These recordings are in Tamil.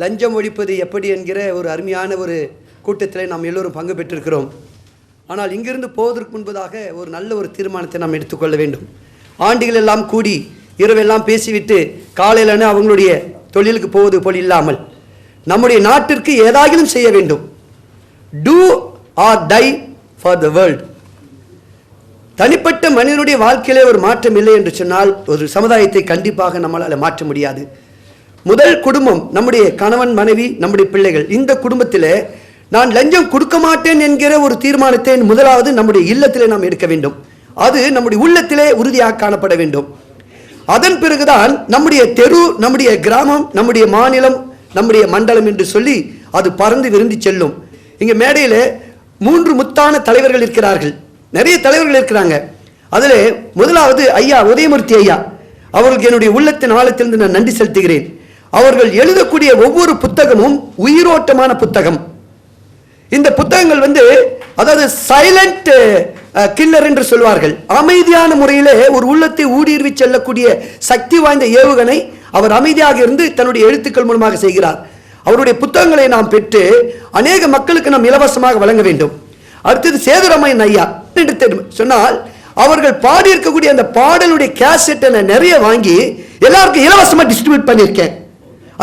லஞ்சம் ஒழிப்பது எப்படி என்கிற ஒரு அருமையான ஒரு கூட்டத்தில் நாம் எல்லோரும் பங்கு பெற்றிருக்கிறோம். ஆனால் இங்கிருந்து போவதற்கு முன்பதாக ஒரு நல்ல ஒரு தீர்மானத்தை நாம் எடுத்துக்கொள்ள வேண்டும். ஆண்டுகள் எல்லாம் கூடி இரவெல்லாம் பேசிவிட்டு காலையிலான அவங்களுடைய தொழிலுக்கு போவது போல் இல்லாமல் நம்முடைய நாட்டிற்கு ஏதாகிலும் செய்ய வேண்டும். Do or die for the world. தனிப்பட்ட மனிதனுடைய வாழ்க்கையிலே ஒரு மாற்றம் இல்லை என்று சொன்னால் ஒரு சமுதாயத்தை கண்டிப்பாக நம்மளால் மாற்ற முடியாது. முதல் குடும்பம் நம்முடைய கணவன் மனைவி நம்முடைய பிள்ளைகள். இந்த குடும்பத்தில் நான் லஞ்சம் கொடுக்க மாட்டேன் என்கிற ஒரு தீர்மானத்தை முதலாவது நம்முடைய இல்லத்திலே நாம் எடுக்க வேண்டும். அது நம்முடைய உள்ளத்திலே உறுதியாக காணப்பட வேண்டும். அதன் பிறகுதான் நம்முடைய தெரு, நம்முடைய கிராமம், நம்முடைய மாநிலம், நம்முடைய மண்டலம் என்று சொல்லி அது பறந்து விரும்பி செல்லும். இங்கே மேடையில் 3 முத்தான தலைவர்கள் இருக்கிறார்கள். நிறைய தலைவர்கள் இருக்கிறாங்க. அதில் முதலாவது ஐயா உதயமூர்த்தி ஐயா, அவர்களுக்கு என்னுடைய உள்ளத்தின் ஆழத்திலிருந்து நான் நன்றி செலுத்துகிறேன். அவர்கள் எழுதக்கூடிய ஒவ்வொரு புத்தகமும் உயிரோட்டமான புத்தகம். இந்த புத்தகங்கள் அதாவது சைலண்ட் கில்லர் என்று சொல்வார்கள். அமைதியான முறையிலே ஒரு உள்ளத்தை ஊடுருவி செல்லக்கூடிய சக்தி வாய்ந்த ஏவுகணை அவர் அமைதியாக இருந்து தன்னுடைய எழுத்துக்கள் மூலமாக செய்கிறார். அவருடைய புத்தகங்களை நாம் பெற்று அநேக மக்களுக்கு நாம் இலவசமாக வழங்க வேண்டும். அடுத்தது சேதுராமையன் ஐயா என்று சொன்னால் அவர்கள் பாடியிருக்கக்கூடிய அந்த பாடலுடைய கேசட்டை நான் நிறைய வாங்கி எல்லாருக்கும் இலவசமாக டிஸ்ட்ரிபியூட் பண்ணியிருக்கேன்.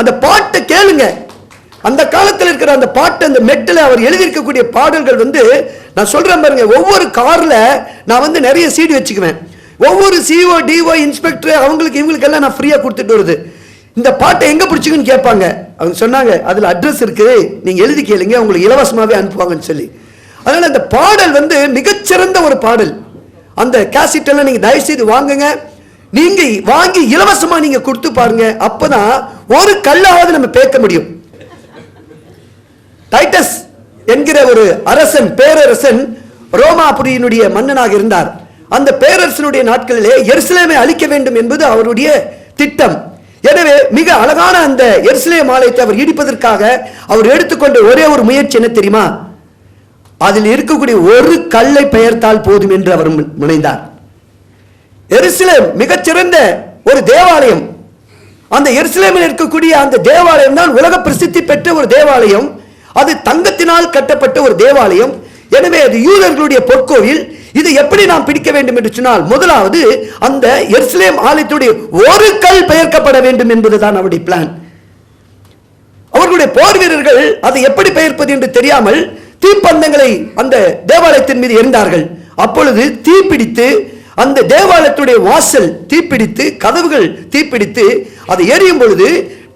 அந்த பாட்டை கேளுங்க. அந்த காலத்தில் இருக்கிற அந்த பாட்டு, அந்த மெட்டில் அவர் எழுதியிருக்கக்கூடிய பாடல்கள் நான் சொல்றேன் பாருங்க. ஒவ்வொரு கார்ல நான் நிறைய சீடி வச்சுக்குவேன். ஒவ்வொரு சிஓ டிஓ இன்ஸ்பெக்டர் அவங்களுக்கு இவங்களுக்கு எல்லாம் நான் ஃப்ரீயா கொடுத்துட்டு வருது. இந்த பாட்டை எங்க பிடிச்சிங்கன்னு கேட்பாங்க. அவங்க சொன்னாங்க அதுல அட்ரஸ் இருக்கு, நீங்க எழுதி கேளுங்க, உங்களுக்கு இலவசமாவே அனுப்புவாங்கன்னு சொல்லி. அதனால அந்த பாடல் மிகச்சிறந்த ஒரு பாடல். அந்த கேசட் எல்லாம் நீங்க தயவு செய்து வாங்குங்க. நீங்க வாங்கி இலவசமா நீங்க கொடுத்து பாருங்க. அப்பதான் ஒரு கல்லாவது நம்ம பேக்க முடியும். டைட்டஸ் என்கிற ஒரு அரசன், பேரரசன், ரோமாபுரியினுடைய மன்னனாக இருந்தார். அந்த பேரரசனுடைய நாட்களிலே எருசலேமை அழிக்க வேண்டும் என்பது அவருடைய திட்டம். எனவே மிக அழகான அந்த எருசலேம் ஆலயத்தை அவர் இடிப்பதற்காக அவர் எடுத்துக்கொண்ட ஒரே ஒரு முயற்சி என்ன தெரியுமா? அதில் இருக்கக்கூடிய ஒரு கல்லை பெயர்த்தால் போதும் என்று அவர் முனைந்தார். எருசலேம் மிகச்சிறந்த ஒரு தேவாலயம். அந்த எருசலேமில் இருக்கக்கூடிய அந்த தேவாலயம் தான் உலக பிரசித்தி பெற்ற ஒரு தேவாலயம். அது தங்கத்தினால் கட்டப்பட்ட ஒரு தேவாலயம். எனவே அது யூதர்களுடைய பொற்கோவில். இதை எப்படி நாம் பிடிக்க வேண்டும் என்று சொன்னால் முதலாவது அந்த எருசலேம் ஆலயத்துடைய ஒரு கல் பெயர்க்கப்பட வேண்டும் என்பதுதான் அவருடைய பிளான். அவர்களுடைய போர் வீரர்கள் அதை எப்படி பெயர்ப்பது என்று தெரியாமல் தீப்பந்தங்களை அந்த தேவாலயத்தின் மீது எரிந்தார்கள். அப்பொழுது தீப்பிடித்து அந்த தேவாலயத்துடைய வாசல் தீப்பிடித்து, கதவுகள் தீப்பிடித்து, அதை எரியும் பொழுது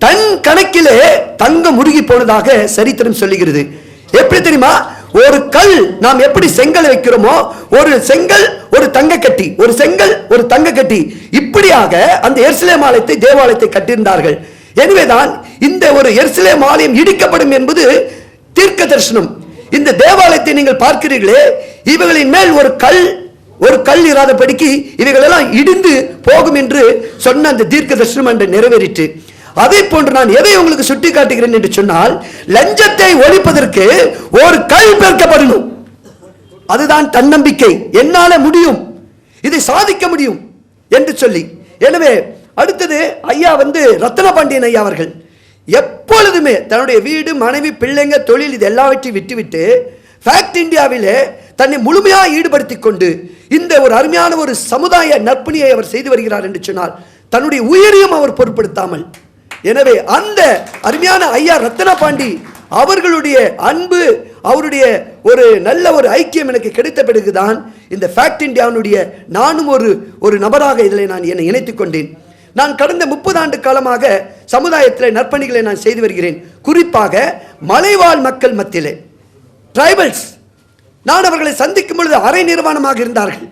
டன் கணக்கிலே தங்கம் உருகி போனதாக சரித்திரம் சொல்லுகிறது. எப்படி தெரியுமா? ஒரு கல் நாம் எப்படி செங்கல் வைக்கிறோமோ, ஒரு செங்கல் ஒரு தங்க கட்டி, ஒரு செங்கல் ஒரு தங்க கட்டி, இப்படியாக அந்த எருசலேம் ஆலயத்தை தேவாலயத்தை கட்டியிருந்தார்கள். எனவேதான் இந்த ஒரு எருசலேம் ஆலயம் இடிக்கப்படும் என்பது தீர்க்க தரிசனம். இந்த தேவாலயத்தை நீங்கள் பார்க்கிறீர்களே, இவர்களின் மேல் ஒரு கல் இராதபடிக்கு இவைகள் எல்லாம் இடிந்து போகும் என்று சொன்ன அந்த தீர்க்க தரிசனம் என்று நிறைவேறிற்று. அதே போன்று நான் எதை உங்களுக்கு சுட்டி காட்டுகிறேன் என்று சொன்னால், லஞ்சத்தை ஒழிப்பதற்கு ஒரு கல் பெயர்க்கப்படணும். அதுதான் தன்னம்பிக்கை. என்னால முடியும், இதை சாதிக்க முடியும் என்று சொல்லி. எனவே அடுத்தது ஐயா ரத்ன பாண்டியன் ஐயா அவர்கள் எப்பொழுதுமே தன்னுடைய வீடு, மனைவி, பிள்ளைங்க, தொழில் இது எல்லாவற்றையும் விட்டுவிட்டு ஃபேக்ட் இந்தியாவிலே தன்னை முழுமையாக ஈடுபடுத்திக் கொண்டு இந்த ஒரு அருமையான ஒரு சமுதாய நற்பணியை அவர் செய்து வருகிறார் என்று சொன்னால் தன்னுடைய உயிரையும் அவர் பொருட்படுத்தாமல். எனவே அந்த அருமையான ஐயா ரத்ன பாண்டி அவர்களுடைய அன்பு, அவருடைய ஒரு நல்ல ஒரு ஐக்கியம் எனக்கு கிடைத்த பிறகுதான் இந்த ஃபேக்ட் இந்தியாவுடைய நானும் ஒரு நபராக இதில் நான் என்னை இணைத்துக் கொண்டேன். நான் கடந்த 30 ஆண்டு காலமாக சமுதாயத்தில் நற்பணிகளை நான் செய்து வருகிறேன். குறிப்பாக மலைவாழ் மக்கள் மத்தியிலே, ட்ரைபல்ஸ். நான் அவர்களை சந்திக்கும் பொழுது அரை நிர்வாணமாக இருந்தார்கள்.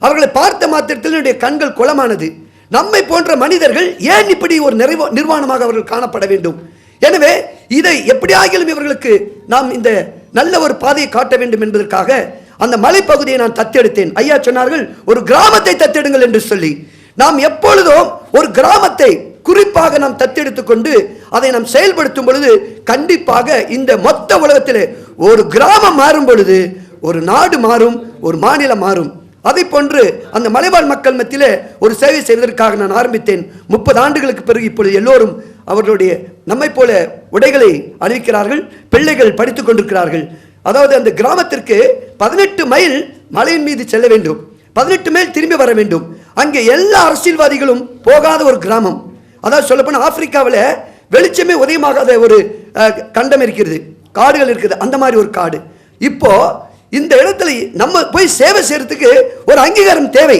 அவர்களை பார்த்த மாத்திரத்தில் என்னுடைய கண்கள் குளமானது. நம்மை போன்ற மனிதர்கள் ஏன் இப்படி ஒரு நிர்வாணமாக அவர்கள் காணப்பட வேண்டும்? எனவே இதை எப்படியாகிலும் இவர்களுக்கு நாம் இந்த நல்ல ஒரு பாதையை காட்ட வேண்டும் என்பதற்காக அந்த மலைப்பகுதியை நான் தத்தெடுத்தேன். ஐயா சொன்னார்கள் ஒரு கிராமத்தை தத்தெடுங்கள் என்று சொல்லி. நாம் எப்பொழுதும் ஒரு கிராமத்தை குறிப்பாக நாம் தத்தெடுத்துக் கொண்டு அதை நாம் செயல்படுத்தும் பொழுது கண்டிப்பாக இந்த மொத்த உலகத்திலே ஒரு கிராமம் மாறும் பொழுது ஒரு நாடு மாறும், ஒரு மாநிலம் மாறும். அதை போன்று அந்த மலைவாழ் மக்கள் மத்தியிலே ஒரு சேவை செய்வதற்காக நான் ஆரம்பித்தேன். 30 ஆண்டுகளுக்கு பிறகு இப்பொழுது எல்லோரும் அவர்களுடைய நம்மை போல உடைகளை அணிவிக்கிறார்கள், பிள்ளைகள் படித்துக் கொண்டிருக்கிறார்கள். அதாவது அந்த கிராமத்திற்கு 18 மைல் மலையின் மீது செல்ல வேண்டும், 18 மைல் திரும்பி வர வேண்டும். அங்கே எல்லா அரசியல்வாதிகளும் போகாத ஒரு கிராமம். அதாவது சொல்லப்போனால் ஆப்பிரிக்காவில் வெளிச்சமே உதயமாகாத ஒரு கண்டம் இருக்கிறது, காடுகள் இருக்குது, அந்த மாதிரி ஒரு காடு. இப்போ இந்த இடத்துல நம்ம போய் சேவை செய்யறதுக்கு ஒரு அங்கீகாரம் தேவை.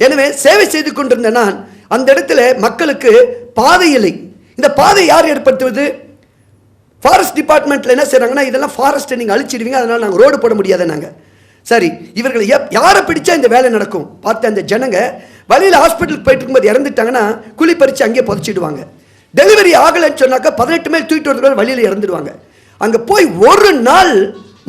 எனவே சேவை செய்து கொண்டிருந்த நான் அந்த இடத்துல மக்களுக்கு பாதை இல்லை. இந்த பாதை யார் ஏற்படுத்துவது? ஃபாரஸ்ட் டிபார்ட்மெண்ட்ல என்ன செய்றாங்கன்னா, இதெல்லாம் ஃபாரஸ்ட்டை நீங்கள் அழிச்சிடுவீங்க, அதனால நாங்கள் ரோடு போட முடியாத. நாங்கள் சரி, இவர்கள் யாரை பிடிச்சா இந்த வேலை நடக்கும் பார்த்து அந்த ஜனங்க வழியில் ஹாஸ்பிட்டலுக்கு போயிட்டு இருக்கும்போது இறந்துட்டாங்கன்னா குழி பறித்து அங்கே புதைச்சிடுவாங்க. டெலிவரி ஆகலைன்னு சொன்னாக்கா 18 மைல் தூக்கிட்டு வரதுக்குள்ள வழியில் இறந்துடுவாங்க. அங்கே போய் ஒரு நாள்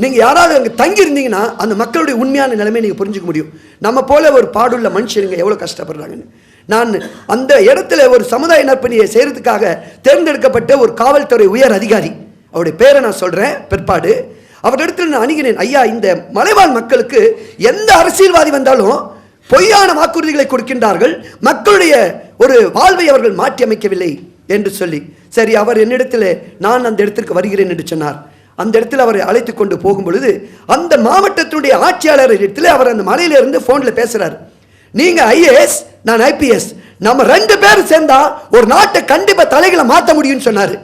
நீங்கள் யாராவது அங்கே தங்கியிருந்தீங்கன்னா அந்த மக்களுடைய உண்மையான நிலைமையை நீங்கள் புரிஞ்சுக்க முடியும். நம்ம போல ஒரு பாடுள்ள மனுஷனுங்க எவ்வளோ கஷ்டப்படுறாங்கன்னு. நான் அந்த இடத்துல ஒரு சமுதாய நற்பணியை செய்கிறதுக்காக தேர்ந்தெடுக்கப்பட்ட ஒரு காவல்துறை உயர் அதிகாரி, அவருடைய பேரை நான் சொல்கிறேன் பிற்பாடு, அவரிடத்தில் நான் அணுகினேன். ஐயா, இந்த மலைவாழ் மக்களுக்கு எந்த அரசியல்வாதி வந்தாலும் பொய்யான வாக்குறுதிகளை கொடுக்கின்றார்கள், மக்களுடைய ஒரு வாழ்வை அவர்கள் மாற்றி அமைக்கவில்லை என்று சொல்லி, சரி அவர் என்னிடத்தில் நான் அந்த இடத்திற்கு வருகிறேன் என்று சொன்னார். அந்த இடத்தில் அவரை அழைத்து கொண்டு போகும் பொழுது அந்த மாவட்டத்துடைய ஆட்சியாளர் இடத்துல அவர் அந்த மலையிலிருந்து போன்ல பேசுறாரு. நீங்க ஐஏஎஸ், நான் ஐபிஎஸ், நம்ம 2 பேரும் சேர்ந்தா ஒரு நாட்டை கண்டிப்பா தலைகளை மாற்ற முடியும்னு சொன்னாரு.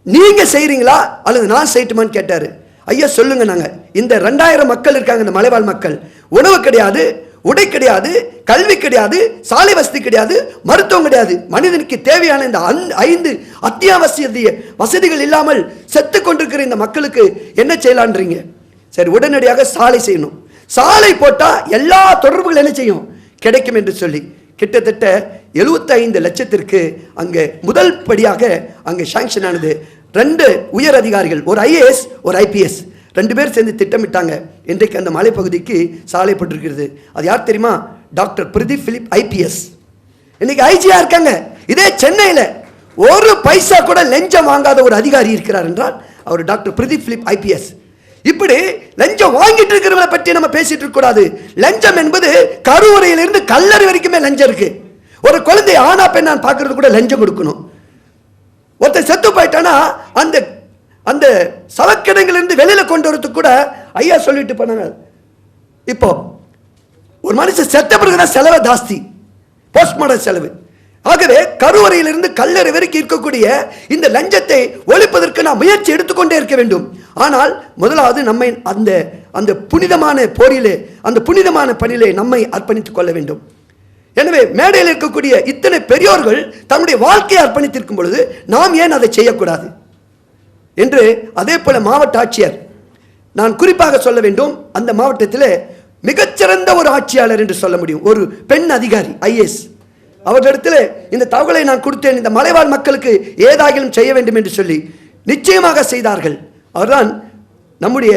நீங்க செய்றீங்களா அல்லது நான் செய்யட்டுமான்னு கேட்டாரு. ஐயா சொல்லுங்க, நாங்க இந்த 2000 மக்கள் இருக்காங்க, இந்த மலைவாழ் மக்கள், உணவு கிடையாது, உடை கிடையாது, கல்வி கிடையாது, சாலை வசதி கிடையாது, மருத்துவம் கிடையாது, மனிதனுக்கு தேவையான இந்த 5 அத்தியாவசிய வசதிகள் இல்லாமல் செத்து கொண்டிருக்கிற இந்த மக்களுக்கு என்ன செய்யலான்றீங்க? சரி, உடனடியாக சாலை செய்யணும், சாலை போட்டா எல்லா தொடர்புகள் என்ன செய்யும், கிடைக்கும் என்று சொல்லி கிட்டத்தட்ட 75 லட்சத்திற்கு அங்கே முதல் படியாக அங்கே சாங்ஷன் ஆனது. 2 உயர் அதிகாரிகள், ஒரு ஐஏஎஸ் ஒரு ஐபிஎஸ், 2 பேர் சேர்ந்து திட்டமிட்டாங்க. இன்றைக்கு அந்த மலைப்பகுதிக்கு சாலை போட்டிருக்கிறது. அது யார் தெரியுமா? Doctor Pradeep Philip IPS. இன்னைக்கு ஐஜியா இருக்காங்க. இதே சென்னையில் ஒரு பைசா கூட லஞ்சம் வாங்காத ஒரு அதிகாரி இருக்கிறார் என்றால் அவர் டாக்டர் பிரதீப் பிலிப் ஐபிஎஸ். இப்படி லஞ்சம் வாங்கிட்டு இருக்கிறவங்களை பற்றி நம்ம பேசிட்டு இருக்க கூடாது. லஞ்சம் என்பது கருவறையிலிருந்து கல்லறை வரைக்குமே லஞ்சம் இருக்கு. ஒரு குழந்தை ஆனா பெண்ணான் பார்க்கறது கூட லஞ்சம் கொடுக்கணும். ஒருத்தர் செத்து போயிட்டானா அந்த அந்த சவக்கிடங்கிலிருந்து வெளியில கொண்டு வரதுக்கு கூட ஐயா சொல்லிட்டு போனாங்க. இப்போ ஒரு மனுஷன் செத்த பிறகுதான் செலவு ஜாஸ்தி, போஸ்ட்மார்டம் செலவு. ஆகவே கருவறையிலிருந்து கல்லறை வரைக்கும் இருக்கக்கூடிய இந்த லஞ்சத்தை ஒழிப்பதற்கு நாம் முயற்சி எடுத்துக்கொண்டே இருக்க வேண்டும். ஆனால் முதலாவது நம்மை அந்த அந்த புனிதமான போரிலே, அந்த புனிதமான பணியிலே நம்மை அர்ப்பணித்துக் கொள்ள வேண்டும். எனவே மேடையில் இருக்கக்கூடிய இத்தனை பெரியோர்கள் தன்னுடைய வாழ்க்கையை அர்ப்பணித்திருக்கும் பொழுது நாம் ஏன் அதை செய்யக்கூடாது என்று, அதே போல மாவட்ட ஆட்சியர், நான் குறிப்பாக சொல்ல வேண்டும், அந்த மாவட்டத்தில் மிகச்சிறந்த ஒரு ஆட்சியாளர் என்று சொல்ல முடியும், ஒரு பெண் அதிகாரி ஐஏஎஸ். அவர்களிடத்தில் இந்த தகவலை நான் கொடுத்தேன், இந்த மலைவாழ் மக்களுக்கு ஏதாகிலும் செய்ய வேண்டும் என்று சொல்லி நிச்சயமாக செய்தார்கள். அவர்தான் நம்முடைய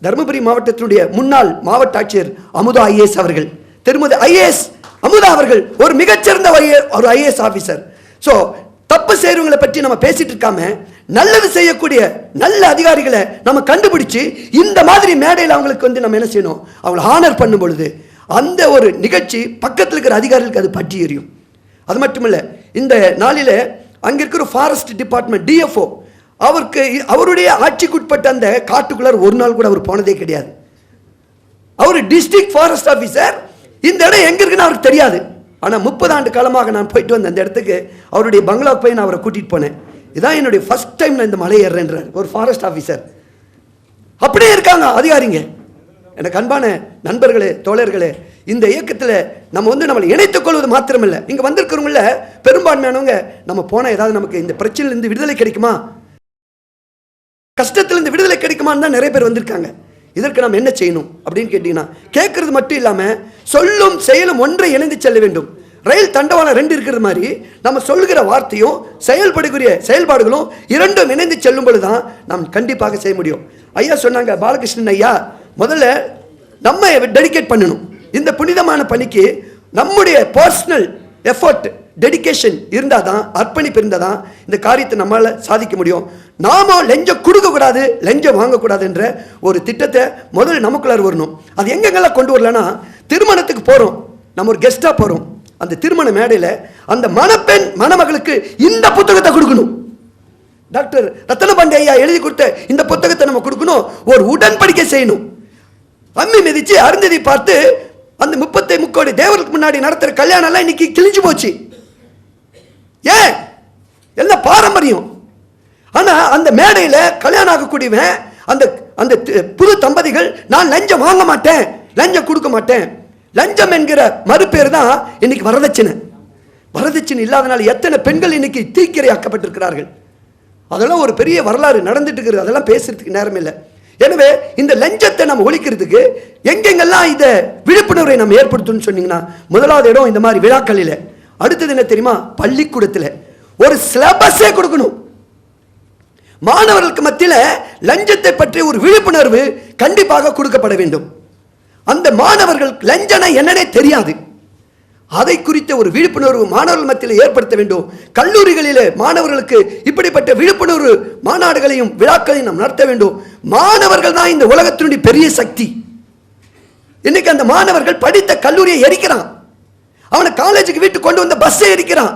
தருமபுரி மாவட்டத்தினுடைய முன்னாள் மாவட்ட ஆட்சியர் அமுதா ஐஏஎஸ் அவர்கள். திருமதி ஐஏஎஸ் அமுதா அவர்கள் ஒரு மிகச்சிறந்த ஒரு ஐஏஎஸ் ஆபீசர். ஸோ தப்பு செய்யறவங்களை பற்றி நம்ம பேசிட்டு இருக்காம நல்லது செய்யக்கூடிய நல்ல அதிகாரிகளை நம்ம கண்டுபிடிச்சு இந்த மாதிரி மேடையில் அவங்களுக்கு வந்து நம்ம என்ன செய்யணும், அவங்களை ஹானர் பண்ணும் பொழுது அந்த ஒரு நிகழ்ச்சி பக்கத்தில் இருக்கிற அதிகாரிகளுக்கு அது பற்றி எரியும். அது மட்டுமில்லை, இந்த நாளில் அங்கே இருக்கிற ஃபாரஸ்ட் டிபார்ட்மெண்ட் டிஎஃப்ஓ, அவருக்கு அவருடைய ஆட்சிக்குட்பட்ட அந்த காட்டுக்குள்ளார் ஒரு நாள் கூட அவர் போனதே கிடையாது. அவர் டிஸ்ட்ரிக்ட் ஃபாரஸ்ட் ஆஃபீஸர். இந்த இடம் எங்க இருக்குன்னு அவருக்கு தெரியாது. ஆனால் 30 ஆண்டு காலமாக நான் போயிட்டு வந்த அந்த இடத்துக்கு அவருடைய பங்களாவுக்கு போய் நான் அவரை கூட்டிகிட்டு போனேன். இதான் என்னுடைய ஃபர்ஸ்ட் டைம் நான் இந்த மலை ஏறுறேன்றார் ஒரு ஃபாரஸ்ட் ஆஃபீஸர். அப்படியே இருக்காங்க அதிகாரிங்க. எனக்கு அன்பான நண்பர்களே, தோழர்களே, இந்த இயக்கத்தில் நம்ம வந்து நம்மளை இணைத்துக் கொள்வது மாத்திரமில்லை, இங்கே வந்திருக்கிறவங்கள பெரும்பான்மையானவங்க நம்ம போனால் ஏதாவது நமக்கு இந்த பிரச்சனையிலிருந்து விடுதலை கிடைக்குமா, கஷ்டத்திலிருந்து விடுதலை கிடைக்குமான்னு தான் நிறைய பேர் வந்திருக்காங்க. இதற்கு நாம் என்ன செய்யணும் அப்படின்னு கேட்டீங்கன்னா, கேட்கறது மட்டும் இல்லாமல் சொல்லும் செயலும் ஒன்றை இணைந்து செல்ல வேண்டும். ரயில் தண்டவாளம் 2 இருக்கிறது மாதிரி நம்ம சொல்லுகிற வார்த்தையும் செயல்படுகிற செயல்பாடுகளும் 2ம் இணைந்து செல்லும் பொழுது தான் நாம் கண்டிப்பாக செய்ய முடியும். ஐயா சொன்னாங்க, பாலகிருஷ்ணன் ஐயா, முதல்ல நம்ம டெடிகேட் பண்ணணும் இந்த புனிதமான பணிக்கு. நம்முடைய பர்சனல் எஃபர்ட், டெடிகேஷன் இருந்தால் தான், அர்ப்பணிப்பு இருந்தால் தான் இந்த காரியத்தை நம்மளால் சாதிக்க முடியும். நாம லஞ்சம் கொடுக்கக்கூடாது, லஞ்சம் வாங்கக்கூடாதுன்ற ஒரு திட்டத்தை முதல்ல நமக்குள்ளார வரணும். அது எங்கெங்கெல்லாம் கொண்டு வரலன்னா, திருமணத்துக்கு போகிறோம், நம்ம ஒரு கெஸ்ட்டாக போகிறோம், அந்த திருமண மேடையில் அந்த மணப்பெண் மணமகளுக்கு இந்த புத்தகத்தை கொடுக்கணும். டாக்டர் ரத்தன பாண்டி ஐயா எழுதி கொடுத்த இந்த புத்தகத்தை நம்ம கொடுக்கணும். ஒரு உடன்படிக்கை செய்யணும். அம்மி மிதிச்சு அருந்ததி பார்த்து அந்த 33 கோடி தேவருக்கு முன்னாடி நடத்துற கல்யாணம் எல்லாம் இன்னைக்கு கிழிஞ்சு போச்சு. ஏன்? எல்லாம் பாரம்பரியம். ஆனா அந்த மேடையில் கல்யாணம் ஆகக்கூடியவன், அந்த அந்த புது தம்பதிகள், நான் லஞ்சம் வாங்க மாட்டேன், லஞ்சம் கொடுக்க மாட்டேன். லஞ்சம் என்கிற மறுபேர் தான் இன்னைக்கு வரதட்சணை. வரதட்சணை இல்லாதனால எத்தனை பெண்கள் இன்னைக்கு தீக்கிரையாக்கப்பட்டிருக்கிறார்கள். அதெல்லாம் ஒரு பெரிய வரலாறு நடந்துட்டு இருக்குது. அதெல்லாம் பேசுறதுக்கு நேரம் இல்லை. எனவே இந்த லஞ்சத்தை நம்ம ஒழிக்கிறதுக்கு எங்கெங்கெல்லாம் இந்த விழிப்புணர்வை நம்ம ஏற்படுத்தணும்னு சொன்னீங்கன்னா, முதலாவது இடம் இந்த மாதிரி விழாக்களில். அடுத்தது என்ன தெரியுமா? பள்ளிக்கூடத்தில் ஒரு சிலபஸே கொடுக்கணும். மாணவர்களுக்கு மத்தியில் லஞ்சத்தை பற்றி ஒரு விழிப்புணர்வு கண்டிப்பாக கொடுக்கப்பட வேண்டும். அந்த மாணவர்கள் லஞ்சனை என்னன்னே தெரியாது, அதை குறித்த ஒரு விழிப்புணர்வு மாணவர்கள் மத்தியில் ஏற்படுத்த வேண்டும். கல்லூரிகளில் மாணவர்களுக்கு இப்படிப்பட்ட விழிப்புணர்வு மாநாடுகளையும் விழாக்களையும் நாம் நடத்த வேண்டும். மாணவர்கள் தான் இந்த உலகத்தினுடைய பெரிய சக்தி. இன்னைக்கு அந்த மாணவர்கள் படித்த கல்லூரியை எரிக்கிறான், அவனை காலேஜுக்கு வீட்டு கொண்டு வந்த பஸ்ஸை எரிக்கிறான்,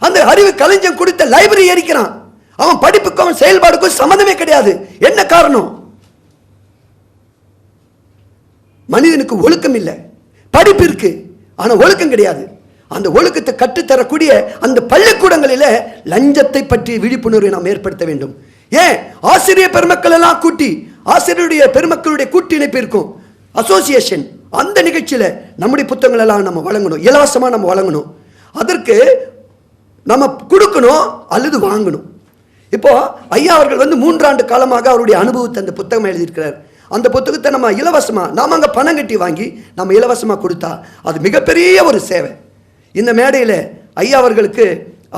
அந்த அறிவு களஞ்சியம் கொடுத்த லைப்ரரி எரிக்கிறான். அவன் படிப்புக்கும் அவன் செயல்பாடுக்கும் சம்மந்தமே கிடையாது. என்ன காரணம்? மனிதனுக்கு ஒழுக்கம் இல்லை. படிப்பு இருக்கு, ஆனா ஒழுக்கம் கிடையாது. அந்த ஒழுக்கத்தை கற்றுத்தரக்கூடிய அந்த பள்ளிக்கூடங்களில் லஞ்சத்தை பற்றி விழிப்புணர்வை நாம் ஏற்படுத்த வேண்டும். ஏன்? ஆசிரியர் பெருமக்கள் எல்லாம் கூட்டி, ஆசிரியருடைய பெருமக்களுடைய கூட்டிணைப்பு இருக்கும், அசோசியேஷன், அந்த நிகழ்ச்சியில் நம்முடைய புத்தகங்கள் எல்லாம் நம்ம வழங்கணும், இலவசமாக நம்ம வழங்கணும். அதற்கு நம்ம கொடுக்கணும் அல்லது வாங்கணும். இப்போ ஐயா அவர்கள் 3 ஆண்டு காலமாக அவருடைய அனுபவத்தை அந்த புத்தகம் எழுதியிருக்கிறார். அந்த புத்தகத்தை நம்ம இலவசமாக, நாம் அங்கே பணம் கட்டி வாங்கி நம்ம இலவசமாக கொடுத்தா அது மிகப்பெரிய ஒரு சேவை. இந்த மேடையில் ஐயா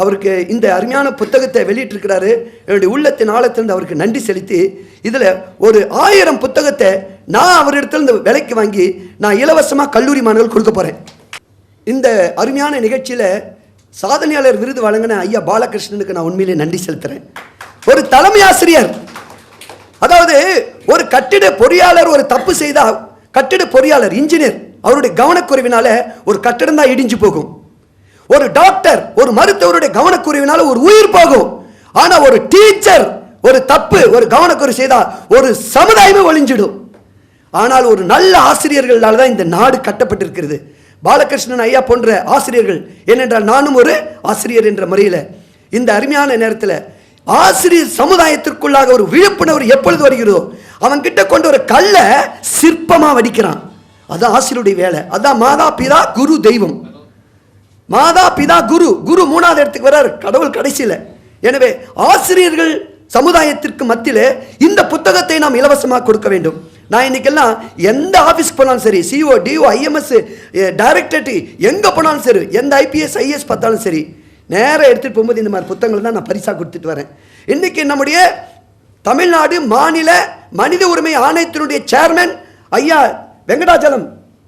அவருக்கு இந்த அருமையான புத்தகத்தை வெளியிட்டிருக்கிறாரு. என்னுடைய உள்ளத்தின் ஆழத்திலிருந்து அவருக்கு நன்றி செலுத்தி, இதில் ஒரு 1000 புத்தகத்தை நான் அவரிடத்திலிருந்து விலைக்கு வாங்கி நான் இலவசமாக கல்லூரி மாணவர்கள் கொடுக்க போகிறேன். இந்த அருமையான நிகழ்ச்சியில் சாதனையாளர் விருது வழங்கின ஐயா பாலகிருஷ்ணனுக்கு நான் உண்மையிலே நன்றி செலுத்துகிறேன். ஒரு தலைமை ஆசிரியர், அதாவது ஒரு கட்டிட பொறியாளர் ஒரு தப்பு செய்தால், கட்டிட பொறியாளர் இன்ஜினியர் அவருடைய கவனக்குறைவினால ஒரு கட்டிடம் தான் இடிஞ்சு போகும். ஒரு டாக்டர் ஒரு மருத்துவருடைய கவனக்குறைவினால ஒரு உயிர் போகும். ஆனா ஒரு டீச்சர் ஒரு தப்பு ஒரு கவனக்குறை செய்தால் ஒரு சமுதாயமே ஒளிஞ்சிடும். ஆனால் ஒரு நல்ல ஆசிரியர்களால் தான் இந்த நாடு கட்டப்பட்டிருக்கிறது. பாலகிருஷ்ணன் ஐயா போன்ற ஆசிரியர்கள், ஏனென்றால் நானும் ஒரு ஆசிரியர் என்ற முறையில் இந்த அருமையான நேரத்தில் ஆசிரியர் சமுதாயத்திற்குள்ளாக ஒரு விழிப்புணர்வு எப்பொழுது வருகிறதோ அவன் கிட்ட கொண்டு ஒரு கல்லை சிற்பமா வடிக்கிறான். அதான் ஆசிரியருடைய வேலை. அதான் மாதா பிதா குரு தெய்வம். மாதா பிதா குரு, குரு 3வது இடத்துக்கு வர்றார், கடவுள் கடைசியில். எனவே ஆசிரியர்கள் சமுதாயத்திற்கு மத்தியில் இந்த புத்தகத்தை நாம் இலவசமாக கொடுக்க வேண்டும். நான் இன்னைக்கெல்லாம் எந்த ஆஃபீஸ்க்கு போனாலும் சரி, சிஓ டிஓ ஐஎம்எஸ் டைரக்டரேட் எங்கே போனாலும் சரி, எந்த ஐபிஎஸ் ஐஏஎஸ் பார்த்தாலும் சரி, நேராக எடுத்துகிட்டு போகும்போது இந்த மாதிரி புத்தகங்கள் தான் நான் பரிசாக கொடுத்துட்டு வரேன். இன்றைக்கி நம்முடைய தமிழ்நாடு மாநில மனித உரிமை ஆணையத்தினுடைய சேர்மன் ஐயா வெங்கடாச்சலம்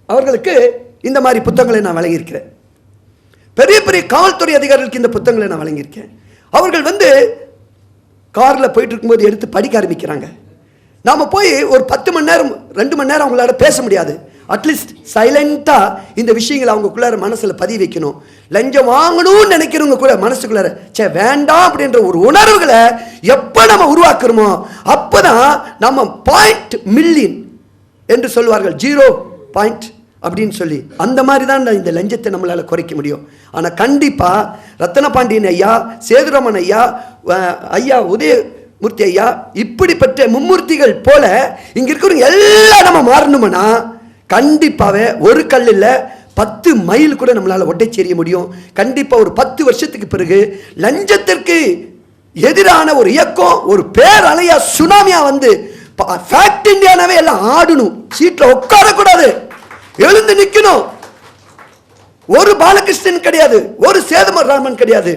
அவர்களுக்கு இந்த மாதிரி புத்தகங்களை நான் வழங்கியிருக்கிறேன். பெரிய பெரிய காவல்துறை அதிகாரிகளுக்கு இந்த புத்தகங்களை நான் வழங்கியிருக்கேன். அவர்கள் காரில் போயிட்டு இருக்கும்போது எடுத்து படிக்க ஆரம்பிக்கிறாங்க. நாம் போய் ஒரு 10 மணி நேரம் 2 மணி நேரம் அவங்களால பேச முடியாது. அட்லீஸ்ட் சைலண்டாக இந்த விஷயங்களை அவங்களுக்குள்ளார மனசில் பதிவு வைக்கணும். லஞ்சம் வாங்கணும்னு நினைக்கிறவங்க கூட மனசுக்குள்ளார வேண்டாம் அப்படின்ற ஒரு உணர்வுகளை எப்போ நம்ம உருவாக்குறோமோ அப்போ தான் நம்ம பாயிண்ட் மில்லியன் என்று சொல்வார்கள், 0 பாயிண்ட் அப்படின்னு சொல்லி, அந்த மாதிரி தான் இந்த லஞ்சத்தை நம்மளால் குறைக்க முடியும். ஆனால் கண்டிப்பாக ரத்தன பாண்டியன் ஐயா, சேதுராமன் ஐயா, ஐயா உதயமூர்த்தி ஐயா, இப்படிப்பட்ட மும்மூர்த்திகள் போல இங்கே இருக்கிறவங்க எல்லாம் நம்ம மாறணும்னா கண்டிப்பாகவே ஒரு கல்லில் 10 மைல் கூட நம்மளால் ஒட்டைச்செறிய முடியும். கண்டிப்பாக ஒரு 10 வருஷத்துக்கு பிறகு லஞ்சத்திற்கு எதிரான ஒரு இயக்கம் ஒரு பேரலையா சுனாமியா ஃபேக்ட் இந்தியானாவே எல்லாம் ஆடணும், சீட்டில் உட்காரக்கூடாது, எழுந்து நிற்கணும். ஒரு பாலகிருஷ்ணன் கிடையாது, ஒரு சேதுராமன் கிடையாது.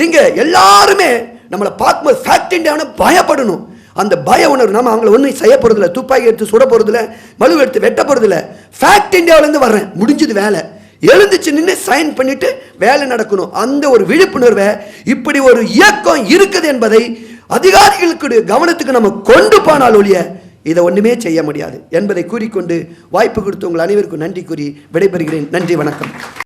இங்க எல்லாருமே நம்மளை பார்க்கும்போது ஃபேக்ட் இந்தியாவை பயப்படணும். அந்த பய உணர்வு, நம்ம அவங்கள ஒன்றும் செய்ய போறதில்ல, துப்பாக்கி எடுத்து சுட போறதில்ல, மலு எடுத்து வெட்ட போறதில்ல. ஃபேக்ட் இந்தியாவிலேருந்து வர்றேன், முடிஞ்சது வேலை. எழுந்துச்சு நின்று சைன் பண்ணிட்டு வேலை நடக்கணும். அந்த ஒரு விழிப்புணர்வை இப்படி ஒரு இயக்கம் இருக்குது என்பதை அதிகாரிகளுக்கு கவனத்துக்கு நம்ம கொண்டு போனால் ஒழிய இதை ஒன்றுமே செய்ய முடியாது என்பதை கூறிக்கொண்டு வாய்ப்பு கொடுத்து உங்கள் அனைவருக்கும் நன்றி கூறி விடைபெறுகிறேன். நன்றி, வணக்கம்.